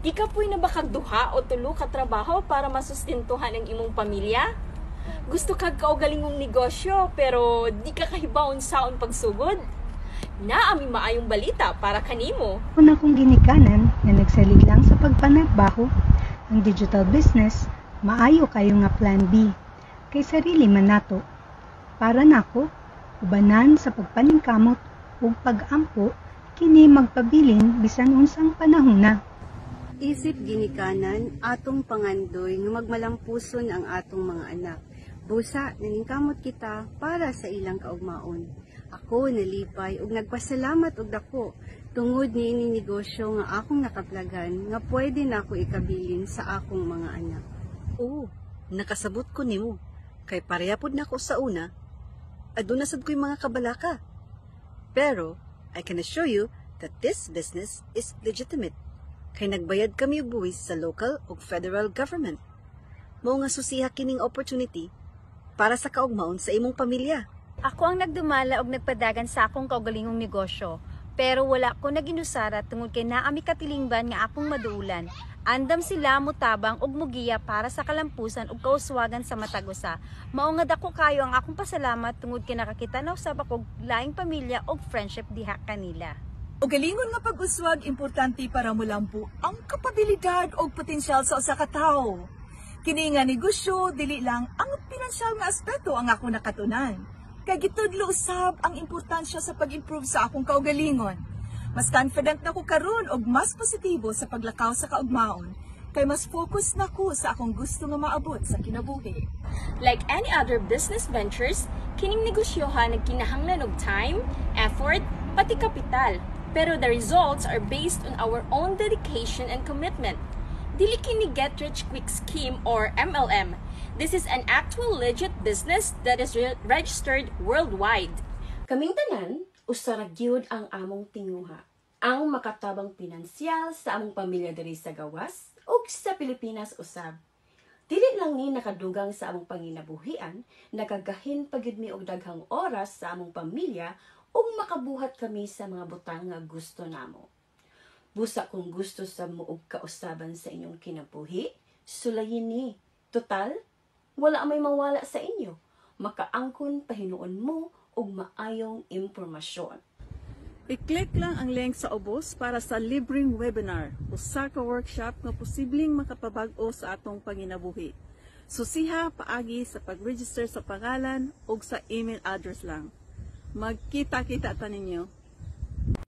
Di ka po'y nabakagduha o tulo ka trabaho para masustentuhan ang imong pamilya? Gusto kag kaugalingong negosyo pero di ka kahibawon saon pagsugod? Naami maayong balita para kanimo. Una kong ginikanan na nagsalig lang sa pagpanabaho, ang digital business, maayo kayo nga plan B, kay sarili man nato. Para nako, ubanan sa pagpaningkamot ug pag-ampo, kini magpabilin bisan unsang panahon na. Isip ginikanan, atong pangandoy nga magmalampuson ang atong mga anak. Busa, naningkamot kita para sa ilang kaugmaon. Ako nalipay ug nagpasalamat og dako tungod niini negosyo nga akong nakaplagan nga pwede nako ikabilin sa akong mga anak. Oo, nakasabot ko nimo. Kay pareha pod nako sa una, aduna sad ko'y mga kabalaka. Pero, I can assure you that this business is legitimate. Kay nagbayad kami og buwis sa local ug federal government. Mao nga susiha kining opportunity para sa kaugmaon sa imong pamilya. Ako ang nagdumala og nagpadagan sa akong kaugalingong negosyo, pero wala ko naginusara tungod kay naami katilingban nga akong maduulan. Andam sila mutabang og mugiya para sa kalampusan ug kauswagan sa matag usa. Mao nga dako kayo ang akong pasalamat tungod kay nakakita na usab ako laing pamilya og friendship diha kanila. O galingon nga pag-uswag, importante para mo lampo ang kapabilidad o potensyal sa usa ka tawo. Kini nga negosyo, dili lang ang pinansyal nga aspeto ang ako nakatunan. Kay gitudlo usab ang importansya sa pag-improve sa akong kaugalingon. Mas confident na ko karon og mas positibo sa paglakaw sa kaugmaon. Kay mas focus na ko sa akong gusto nga maabot sa kinabuhi. Like any other business ventures, kining negosyohan nagkinahanglan og time, effort, pati kapital. Pero the results are based on our own dedication and commitment. Dili kini get rich quick scheme or MLM. This is an actual legit business that is registered worldwide. Kaming tanan, usara gyud ang among tinguha. Ang makatabang pinansyal sa among pamilya diri sa gawas ug sa Pilipinas usab. Dili lang ni nakadugang sa among panginabuhian, nakagahin pagyud mi og daghang oras sa among pamilya ug makabuhat kami sa mga butang nga gusto namo. Busa kung gusto sa mo og kausaban sa inyong kinabuhi, sulayin ni. Total, wala may mawala sa inyo. Makaangkon pahinuon mo og maayong impormasyon. I-click lang ang link sa ubos para sa libreng webinar o sa workshop nga posibleng makapabag-o sa atong panginabuhi. Susiha paagi sa pag-register sa pangalan o sa email address lang. Magkita-kita ta ninyo.